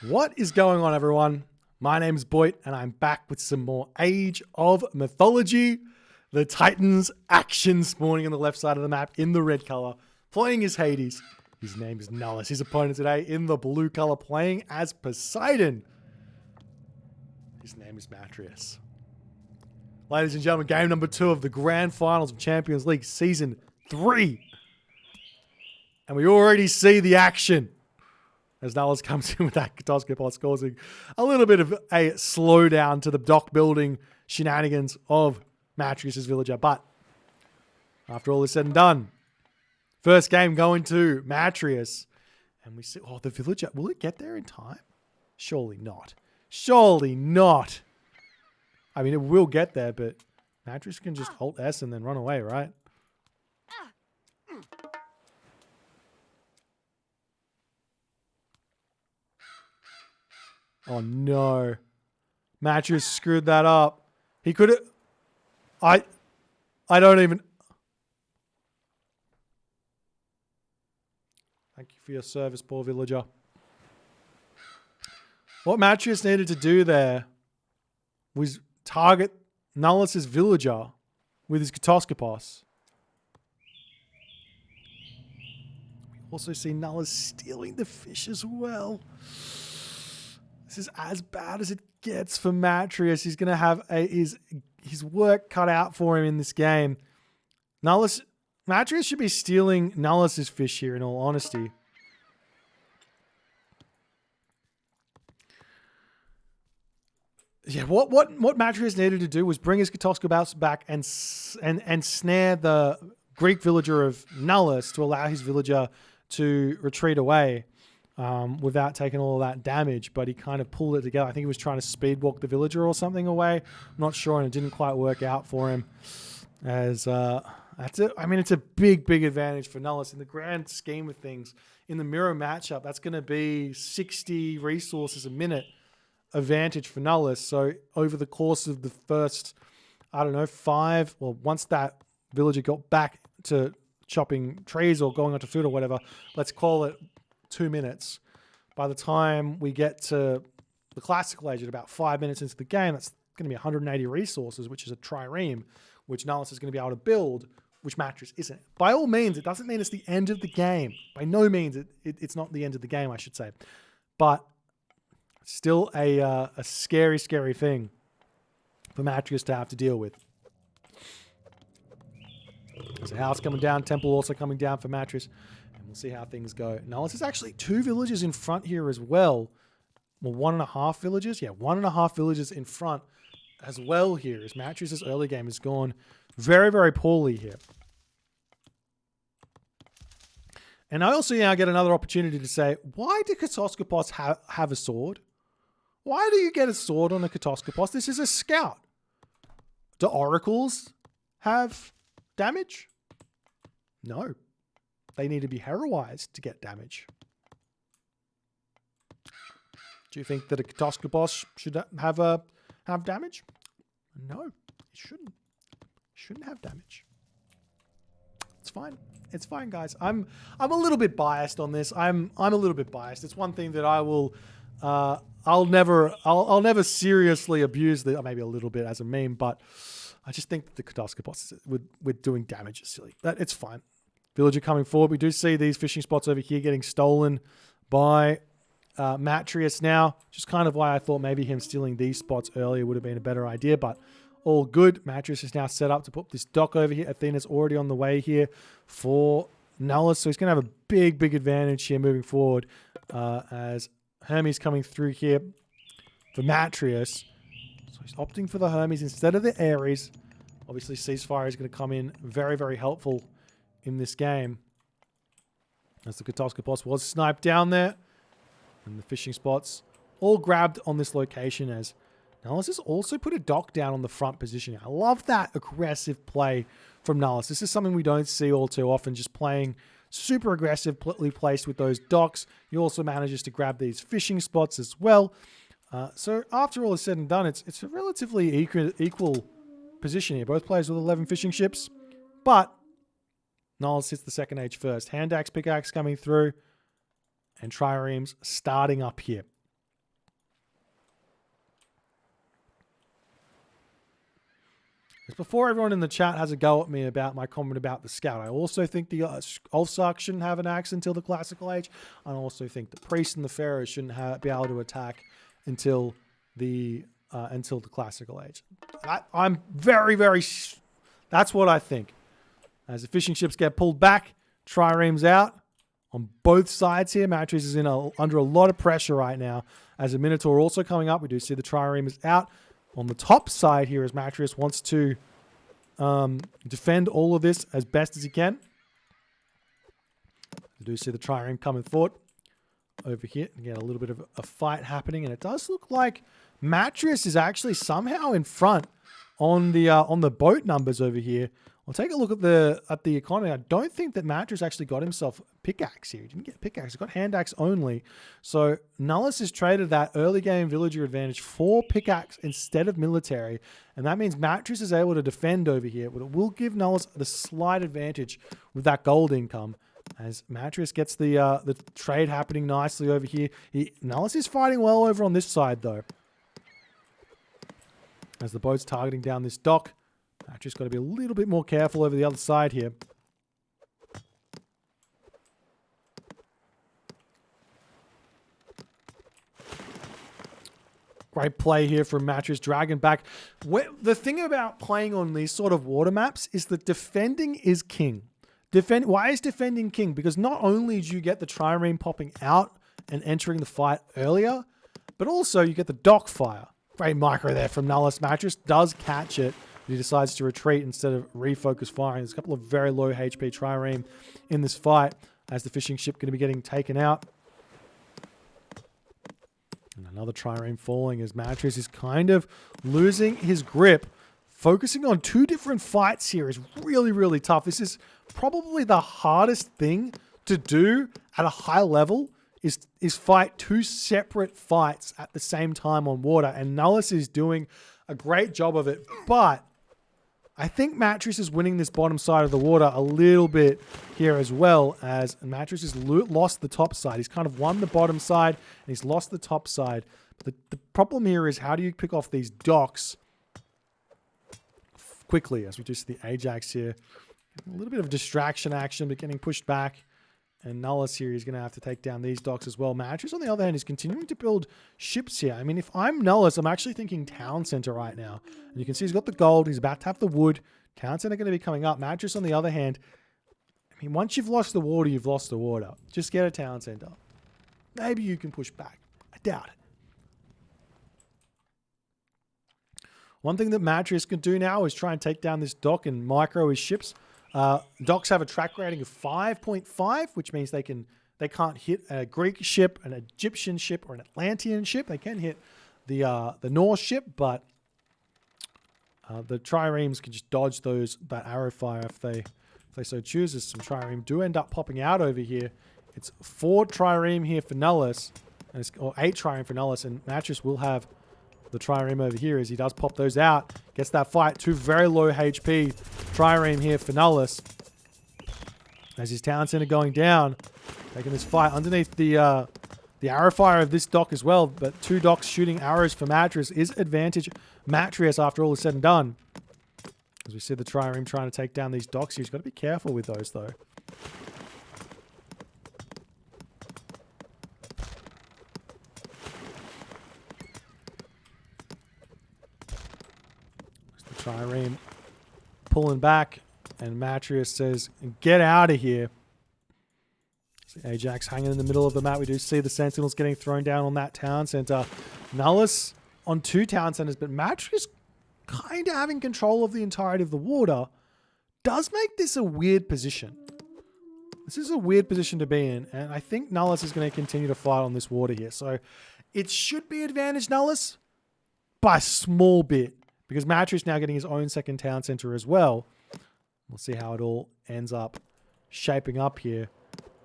What is going on, everyone? My name is Boit, and I'm back with some more Age of Mythology. The Titans action spawning on the left side of the map in the red color, playing as Hades. His name is Nullus. His opponent today in the blue color, playing as Poseidon. His name is Matreiuss. Ladies and gentlemen, game number 2 of the Grand Finals of Champions League Season 3. And we already see the action as Nullus comes in with that KATOSKOPOS, causing a little bit of a slowdown to the dock building shenanigans of Matreiuss' villager. But after all is said and done, first game going to Matreiuss. And we see, oh, the villager, will it get there in time? Surely not. Surely not. I mean, it will get there, but Matreiuss can just Alt S and then run away, right? Oh no. Matreiuss screwed that up. He could have... I don't even... Thank you for your service, poor villager. What Matreiuss needed to do there was target Nullus' villager with his KATOSKOPOS. We also see Nullus stealing the fish as well. This is as bad as it gets for Matreiuss. He's going to have his work cut out for him in this game. Matreiuss should be stealing Nullus' fish here, in all honesty. Yeah, what Matreiuss needed to do was bring his KATOSKOPOS back and snare the Greek villager of Nullus to allow his villager to retreat away. Without taking all of that damage, but he kind of pulled it together. I think he was trying to speed walk the villager or something away. I'm not sure, and it didn't quite work out for him. As that's it. I mean, it's a big advantage for Nullus in the grand scheme of things. In the mirror matchup, that's going to be 60 resources a minute advantage for Nullus. So over the course of the first, I don't know, 5, well, once that villager got back to chopping trees or going onto food or whatever, let's call it 2 minutes. By the time we get to the classical age at about 5 minutes into the game, that's going to be 180 resources, which is a trireme, which Nullus is going to be able to build, which Matreiuss isn't. By all means, it doesn't mean it's the end of the game. By no means, it's not the end of the game, I should say. But still a scary thing for Matreiuss to have to deal with. There's a house coming down, temple also coming down for Matreiuss. We'll see how things go. Nullus is actually 2 villagers in front here as well. Well, 1.5 villagers. Yeah, 1.5 villagers in front as well here, as Matreiuss' early game has gone very poorly here. And I also now get another opportunity to say, why do KATOSKOPOS have a sword? Why do you get a sword on a KATOSKOPOS? This is a scout. Do oracles have damage? No. They need to be heroized to get damage. Do you think that a KATOSKOPOS should have damage? No, it shouldn't. It shouldn't have damage. It's fine. It's fine, guys. I'm a little bit biased on this. I'm a little bit biased. It's one thing that I will I'll never seriously abuse maybe a little bit as a meme, but I just think that the KATOSKOPOS with doing damage is silly. It's fine. Villager coming forward. We do see these fishing spots over here getting stolen by Matreiuss now. Just kind of why I thought maybe him stealing these spots earlier would have been a better idea, but all good. Matreiuss is now set up to put this dock over here. Athena's already on the way here for Nullus, so he's going to have a big advantage here moving forward as Hermes coming through here for Matreiuss. So he's opting for the Hermes instead of the Ares. Obviously, Ceasefire is going to come in very helpful in this game, as the KATOSKOPOS was sniped down there, and the fishing spots all grabbed on this location, as Nullus has also put a dock down on the front position. I love that aggressive play from Nullus. This is something we don't see all too often, just playing super aggressively placed with those docks. He also manages to grab these fishing spots as well. So after all is said and done, it's a relatively equal position here. Both players with 11 fishing ships, but Nullus hits the second age first. Hand axe, pickaxe coming through, and triremes starting up here. Because before everyone in the chat has a go at me about my comment about the scout, I also think the Ulfsark shouldn't have an axe until the Classical Age. I also think the priest and the pharaoh shouldn't be able to attack until the Classical Age. I'm very, very... That's what I think. As the fishing ships get pulled back, triremes out on both sides here. Matreiuss is under a lot of pressure right now. As the Minotaur also coming up, we do see the trireme is out on the top side here as Matreiuss wants to defend all of this as best as he can. We do see the trireme coming forward over here. Again, a little bit of a fight happening, and it does look like Matreiuss is actually somehow in front on the boat numbers over here. I'll take a look at the economy. I don't think that Matreiuss actually got himself a pickaxe here. He didn't get a pickaxe. He got hand axe only. So Nullus has traded that early game villager advantage for pickaxe instead of military. And that means Matreiuss is able to defend over here. But it will give Nullus the slight advantage with that gold income. As Matreiuss gets the trade happening nicely over here. Nullus is fighting well over on this side though. As the boat's targeting down this dock. Matreiuss got to be a little bit more careful over the other side here. Great play here from Matreiuss. Dragon back. The thing about playing on these sort of water maps is that defending is king. Why is defending king? Because not only do you get the trireme popping out and entering the fight earlier, but also you get the dock fire. Great micro there from Nullus. Matreiuss does catch it. He decides to retreat instead of refocus firing. There's a couple of very low HP trireme in this fight as the fishing ship going to be getting taken out. And another trireme falling as Matreiuss is kind of losing his grip. Focusing on two different fights here is really, really tough. This is probably the hardest thing to do at a high level is fight two separate fights at the same time on water. And Nullus is doing a great job of it. But I think Matreiuss is winning this bottom side of the water a little bit here as well, as Matreiuss has lost the top side. He's kind of won the bottom side and he's lost the top side. But the problem here is how do you pick off these docks quickly, as we do see the Ajax here. A little bit of distraction action, but getting pushed back. And Nullus here is going to have to take down these docks as well. Matreiuss, on the other hand, is continuing to build ships here. I mean, if I'm Nullus, I'm actually thinking town center right now. And you can see he's got the gold. He's about to have the wood. Town center going to be coming up. Matreiuss, on the other hand, I mean, once you've lost the water, you've lost the water. Just get a town center. Maybe you can push back. I doubt it. One thing that Matreiuss can do now is try and take down this dock and micro his ships. Docks have a track rating of 5.5, which means they can't hit a Greek ship, an Egyptian ship, or an Atlantean ship. They can hit the Norse ship, but the triremes can just dodge that arrow fire if they so choose. Some trireme do end up popping out over here. It's 4 trireme here for Nullus, or 8 trireme for Nullus, and Matreiuss will have the trireme over here as he does pop those out. Gets that fight. 2 very low HP trireme here for Nullus. As his town center going down. Taking this fight underneath the arrow fire of this dock as well. But 2 docks shooting arrows for Matreiuss is advantage Matreiuss after all is said and done. As we see the trireme trying to take down these docks here. He's got to be careful with those though. Trireme pulling back, and Matreiuss says, get out of here. See Ajax hanging in the middle of the map. We do see the Sentinels getting thrown down on that town center. Nullus on 2 town centers, but Matreiuss kind of having control of the entirety of the water does make this a weird position. This is a weird position to be in, and I think Nullus is going to continue to fight on this water here. So it should be advantage Nullus by a small bit. Because Matreiuss now getting his own second town center as well. We'll see how it all ends up shaping up here.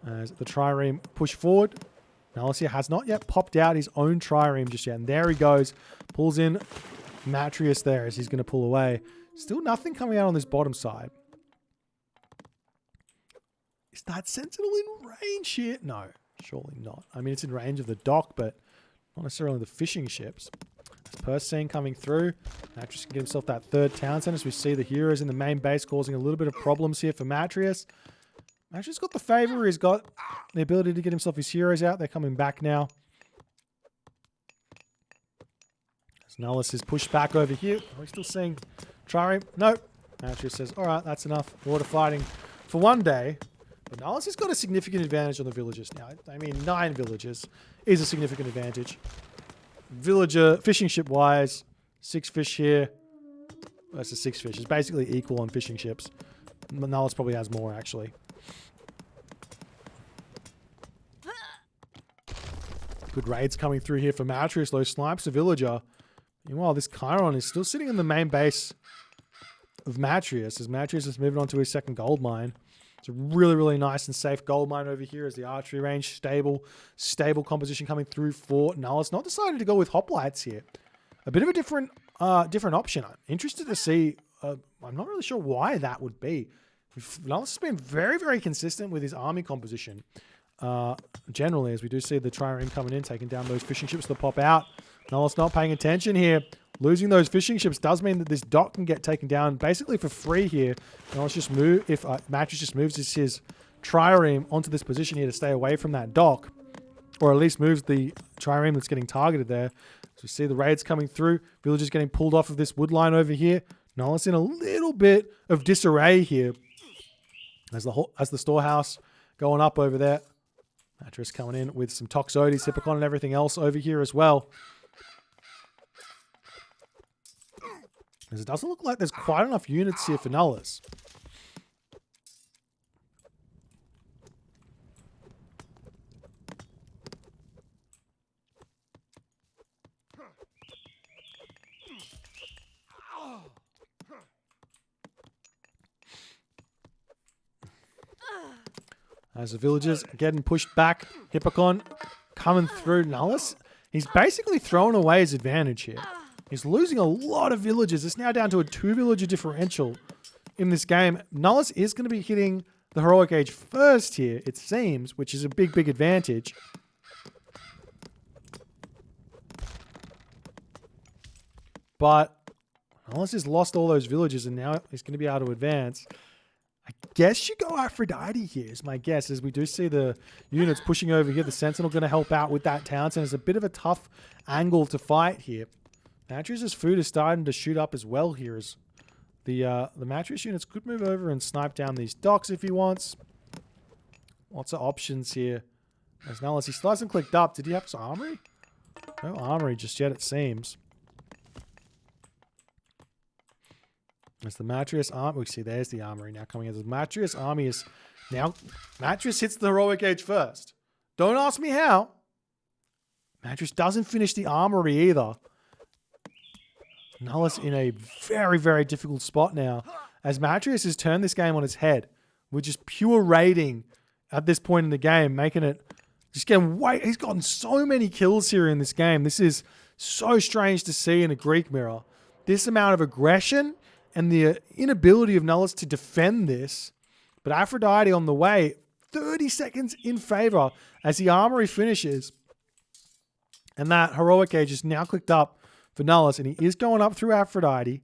As the trireme push forward. Nullus here has not yet popped out his own trireme just yet. And there he goes. Pulls in Matreiuss there as he's going to pull away. Still nothing coming out on this bottom side. Is that Sentinel in range here? No, surely not. I mean, it's in range of the dock, but not necessarily the fishing ships. Persine coming through. Matreiuss can get himself that third town center. As we see the heroes in the main base causing a little bit of problems here for Matreiuss. Matreiuss got the favor. He's got the ability to get himself his heroes out. They're coming back now. As Nullus is pushed back over here. Are we still seeing Trireme? Nope. Matreiuss says, all right, that's enough. Water fighting for one day. But Nullus has got a significant advantage on the villagers now. I mean, 9 villagers is a significant advantage. Villager, fishing ship wise, 6 fish here. That's a 6 fish. It's basically equal on fishing ships. Nullus probably has more, actually. Good raids coming through here for Matreiuss, though. Snipes a villager. Meanwhile, this Chiron is still sitting in the main base of Matreiuss, as Matreiuss is moving on to his second gold mine. It's a really, really nice and safe gold mine over here as the archery range, stable composition coming through for Nullus. Not decided to go with hoplites here. A bit of a different option. I'm interested to see. I'm not really sure why that would be. Nullus has been very, very consistent with his army composition. Generally, as we do see the Trireme coming in, taking down those fishing ships that pop out. Nullus not paying attention here. Losing those fishing ships does mean that this dock can get taken down basically for free here. Nullus just move, if Matreiuss just moves his Trireme onto this position here to stay away from that dock, or at least moves the Trireme that's getting targeted there. So we see the raids coming through. Villagers getting pulled off of this wood line over here. Nullus in a little bit of disarray here as the storehouse going up over there. Matreiuss coming in with some Toxotes, Hippocon, and everything else over here as well. As it doesn't look like there's quite enough units here for Nullus. As the villagers getting pushed back, Hippocon coming through Nullus. He's basically throwing away his advantage here. He's losing a lot of villagers. It's now down to a 2 villager differential in this game. Nullus is going to be hitting the heroic age first here, it seems, which is a big, big advantage. But Nullus has lost all those villagers and now he's going to be able to advance. I guess you go Aphrodite here is my guess, as we do see the units pushing over here. The Sentinel going to help out with that town center. It's a bit of a tough angle to fight here. Matreiuss' food is starting to shoot up as well here. As the Matreiuss units could move over and snipe down these docks if he wants. Lots of options here. As Nullus, he still hasn't clicked up. Did he have his armory? No armory just yet, it seems. As the Matreiuss army, we see there's the armory now coming in. The Matreiuss army is now, Matreiuss hits the heroic age first. Don't ask me how. Matreiuss doesn't finish the armory either. Nullus in a very, very difficult spot now, as Matreiuss has turned this game on its head with just pure raiding at this point in the game, making it just getting way. He's gotten so many kills here in this game. This is so strange to see in a Greek mirror. This amount of aggression and the inability of Nullus to defend this. But Aphrodite on the way, 30 seconds in favor as the armory finishes. And that heroic age is now clicked up for Nullus, and he is going up through Aphrodite.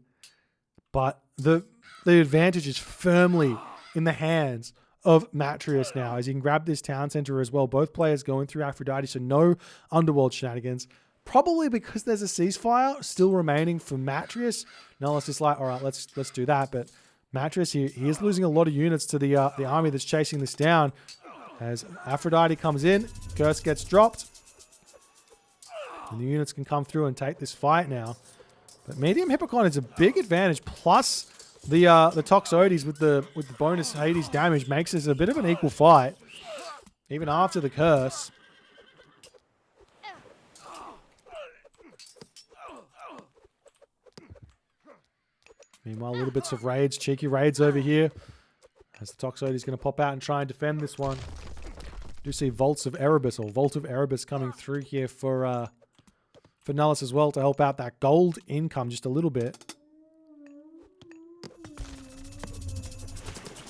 But the advantage is firmly in the hands of Matreiuss now, as he can grab this town center as well. Both players going through Aphrodite, so no underworld shenanigans. Probably because there's a ceasefire still remaining for Matreiuss. Nullus is like, all right, let's do that. But Matreiuss, he is losing a lot of units to the army that's chasing this down. As Aphrodite comes in, Curse gets dropped. And the units can come through and take this fight now. But medium Hippocon is a big advantage. Plus the Toxotes with the bonus Hades damage makes this a bit of an equal fight. Even after the curse. Meanwhile, little bits of raids, cheeky raids over here. As the Toxotes is going to pop out and try and defend this one. Do see Vaults of Erebus, or Vault of Erebus coming through here for Nullus as well to help out that gold income just a little bit.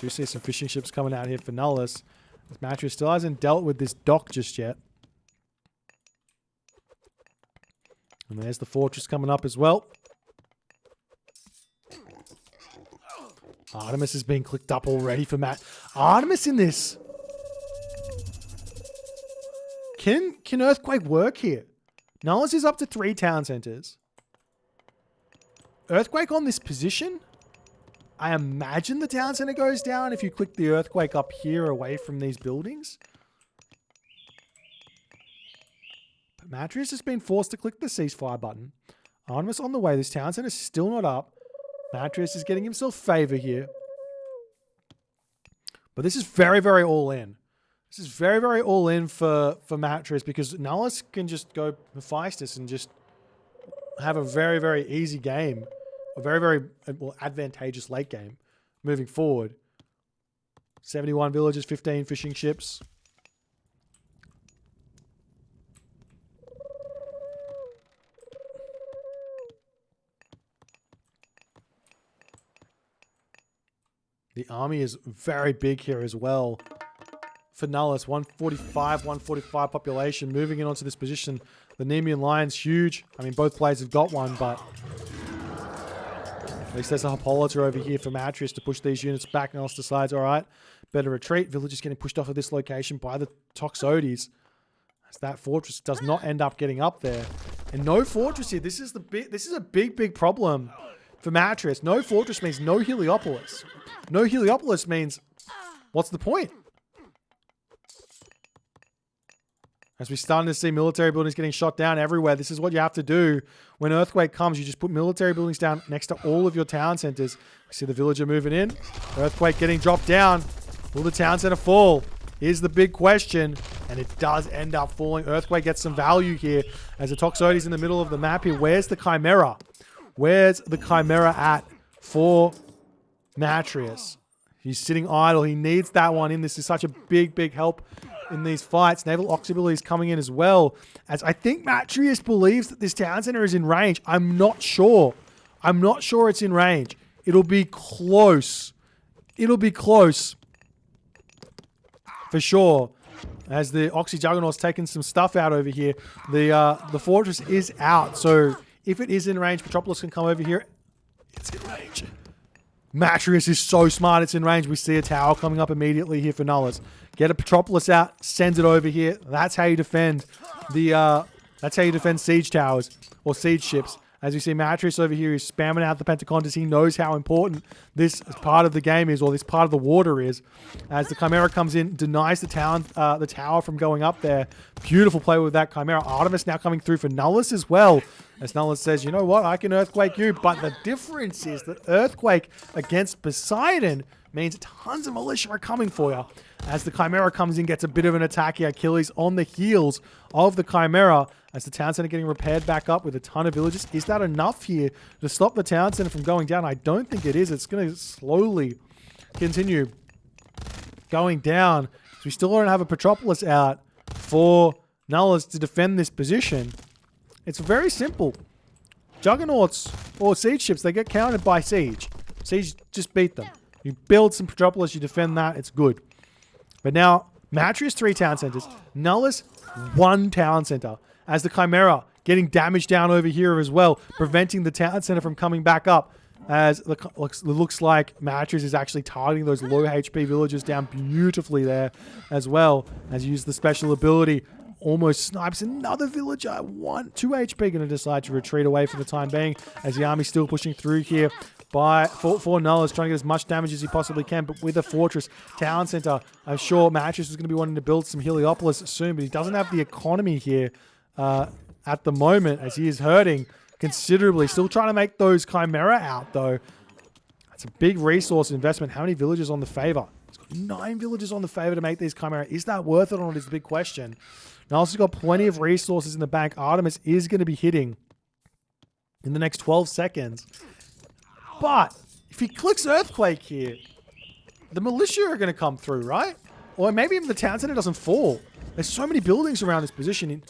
Do see some fishing ships coming out here for Nullus. Matreiuss still hasn't dealt with this dock just yet. And there's the fortress coming up as well. Artemis is being clicked up already for Matt. Artemis in this. Can Earthquake work here? Nullus is up to 3 town centers. Earthquake on this position? I imagine the town center goes down if you click the Earthquake up here away from these buildings. But Matreiuss has been forced to click the ceasefire button. Artemis on the way. This town center is still not up. Matreiuss is getting himself favor here. But this is very, very all in. This is very, very all in for Matreiuss because Nullus can just go Hephaestus and just have a very, very easy game. A very, very advantageous late game moving forward. 71 villages, 15 fishing ships. The army is very big here as well. For Nullus, 145 population. Moving in onto this position. The Nemean Lion's huge. I mean, both players have got one, but at least there's a Hippolyta over here for Matreiuss to push these units back. Nullus decides, all right, better retreat. Villagers getting pushed off of this location by the Toxotes. As that fortress does not end up getting up there. And no fortress here. This is a big problem for Matreiuss. No fortress means no Heliopolis. No Heliopolis means, what's the point? As we're starting to see military buildings getting shot down everywhere, this is what you have to do. When Earthquake comes, you just put military buildings down next to all of your town centers. We see the villager moving in. Earthquake getting dropped down. Will the town center fall? Here's the big question. And it does end up falling. Earthquake gets some value here. As the Toxotes in the middle of the map here. Where's the Chimera? Where's the Chimera at for Matreiuss? He's sitting idle. He needs that one in. This is such a big help in these fights. Naval Auxiliary is coming in as well. As I think Matreiuss believes that this town center is in range. I'm not sure. I'm not sure it's in range. It'll be close. It'll be close. For sure. As the Oxy Juggernaut's taking some stuff out over here. The fortress is out. So if it is in range, Metropolis can come over here. It's in range. Matreiuss is so smart, it's in range. We see a tower coming up immediately here for Nullus. Get a Metropolis out, sends it over here. That's how you defend that's how you defend siege towers or siege ships. As you see Matreiuss over here is spamming out the Pentacondas. He knows how important this part of the game is, or this part of the water is. As the Chimera comes in, denies the tower from going up there. Beautiful play with that Chimera. Artemis now coming through for Nullus as well. As Nullus says, you know what, I can Earthquake you. But the difference is that Earthquake against Poseidon means tons of militia are coming for you. As the Chimera comes in, gets a bit of an attack here. Achilles on the heels of the Chimera. As the town center getting repaired back up with a ton of villages. Is that enough here to stop the town center from going down? I don't think it is. It's going to slowly continue going down. So we still don't have a Metropolis out for Nullus to defend this position. It's very simple. Juggernauts or siege ships, they get countered by siege. Siege just beat them. You build some Metropolis, you defend that, it's good. But now, Matreiuss 3 town centers. Nullus 1 town center. As the Chimera getting damage down over here as well, preventing the town center from coming back up. As it looks like Matreiuss is actually targeting those low HP villagers down beautifully there as well. As you use the special ability, almost snipes another villager. 2 HP, going to decide to retreat away for the time being. As the army's still pushing through here. For Nullus, trying to get as much damage as he possibly can, but with a fortress town center, I'm sure Matreiuss is going to be wanting to build some Heliopolis soon, but he doesn't have the economy here at the moment, as he is hurting considerably. Still trying to make those Chimera out, though. That's a big resource investment. How many villagers on the favor? He's got 9 villagers on the favor to make these Chimera. Is that worth it or not is the big question. Nullus has got plenty of resources in the bank. Artemis is going to be hitting in the next 12 seconds. But if he clicks Earthquake here, the militia are going to come through, right? Or maybe even the town center doesn't fall. There's so many buildings around this position.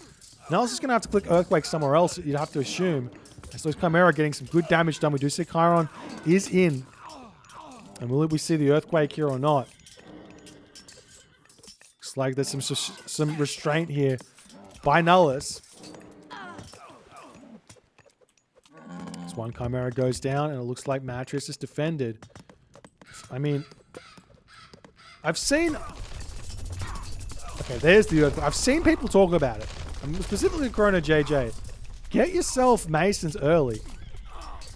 Nullus is going to have to click Earthquake somewhere else, you'd have to assume. As those Chimera are getting some good damage done. We do see Chiron is in. And will we see the Earthquake here or not? Looks like there's some restraint here by Nullus. As one Chimera goes down, and it looks like Matreiuss is defended. I mean, I've seen... Okay, there's the Earth. I've seen people talk about it. Specifically Chrono JJ. Get yourself Masons early.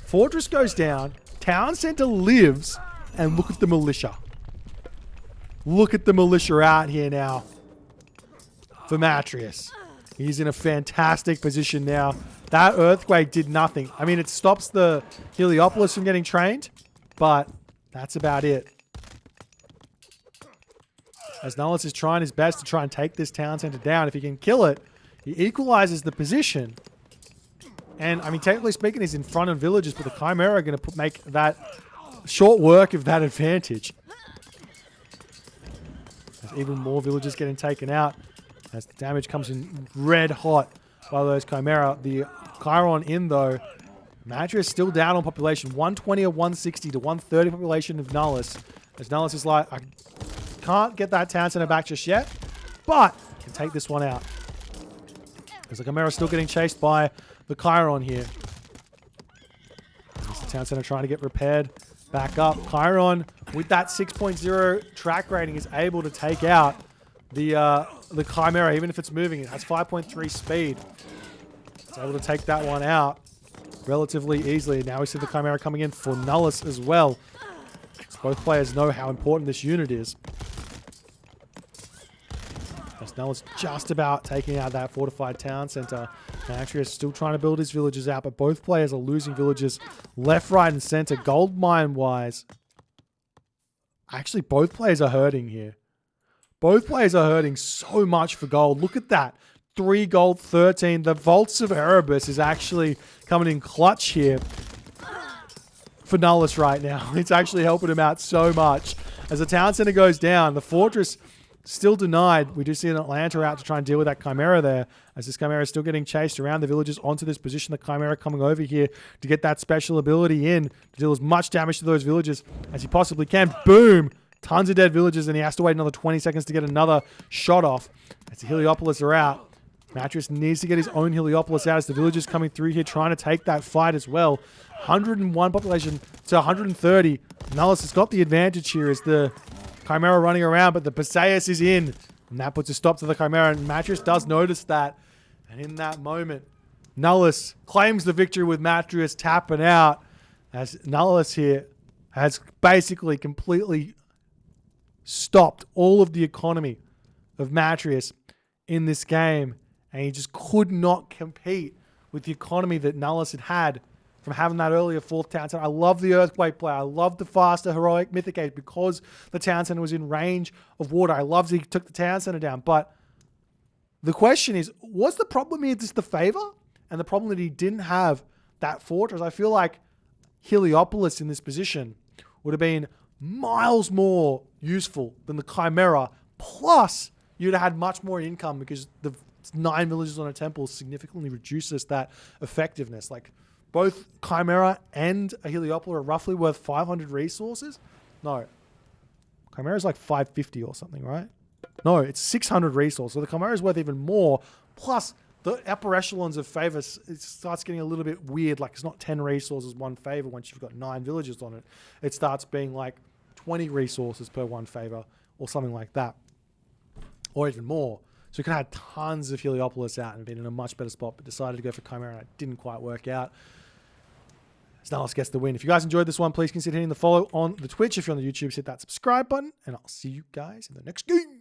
Fortress goes down. Town Center lives. And look at the militia. Look at the militia out here now. For Matreiuss. He's in a fantastic position now. That earthquake did nothing. I mean, it stops the Heliopolis from getting trained. But that's about it. As Nullus is trying his best to try and take this town center down. If he can kill it, he equalizes the position. And, I mean, technically speaking, he's in front of villagers, but the Chimera are going to make that short work of that advantage. There's even more villagers getting taken out as the damage comes in red hot by those Chimera. The Chiron in, though. Matreiuss still down on population. 120 or 160 to 130 population of Nullus. As Nullus is like, I can't get that town center back just yet, but can take this one out. Because the Chimera is still getting chased by the Chiron here. There's the town center trying to get repaired. Back up. Chiron, with that 6.0 track rating, is able to take out the Chimera, even if it's moving. It has 5.3 speed. It's able to take that one out relatively easily. Now we see the Chimera coming in for Nullus as well. So both players know how important this unit is. Nullus just about taking out that fortified town center. Matreiuss still trying to build his villages out, but both players are losing villages left, right, and center. Gold mine-wise, actually, both players are hurting here. Both players are hurting so much for gold. Look at that. 3 gold, 13. The Vaults of Erebus is actually coming in clutch here for Nullus right now. It's actually helping him out so much. As the town center goes down, the fortress still denied. We do see an Atlanta out to try and deal with that Chimera there. As this Chimera is still getting chased around the villagers onto this position. The Chimera coming over here to get that special ability in to deal as much damage to those villagers as he possibly can. Boom! Tons of dead villagers, and he has to wait another 20 seconds to get another shot off. As the Heliopolis are out. Matreiuss needs to get his own Heliopolis out as the villagers coming through here trying to take that fight as well. 101 population to 130. Nullus has got the advantage here as the Chimera running around, but the Poseidon is in. And that puts a stop to the Chimera, and Matreiuss does notice that. And in that moment, Nullus claims the victory with Matreiuss tapping out, as Nullus here has basically completely stopped all of the economy of Matreiuss in this game. And he just could not compete with the economy that Nullus had from having that earlier 4th town center. I love the Earthquake play. I love the faster Heroic Mythic Age because the town center was in range of water. I loved he took the town center down. But the question is, was the problem here just the favor? And the problem that he didn't have that fortress? I feel like Heliopolis in this position would have been miles more useful than the Chimera. Plus, you'd have had much more income because the 9 villages on a temple significantly reduces that effectiveness. Like, both Chimera and a Heliopolis are roughly worth 500 resources. No. Chimera is like 550 or something, right? No, it's 600 resources. So the Chimera is worth even more. Plus, the upper echelons of favor, it starts getting a little bit weird. Like, it's not 10 resources, 1 favor once you've got 9 villages on it. It starts being like 20 resources per 1 favor or something like that. Or even more. So we could have had tons of Heliopolis out and been in a much better spot, but decided to go for Chimera and it didn't quite work out. Nullus gets the win. If you guys enjoyed this one, please consider hitting the follow on the Twitch. If you're on the YouTube, hit that subscribe button, and I'll see you guys in the next game.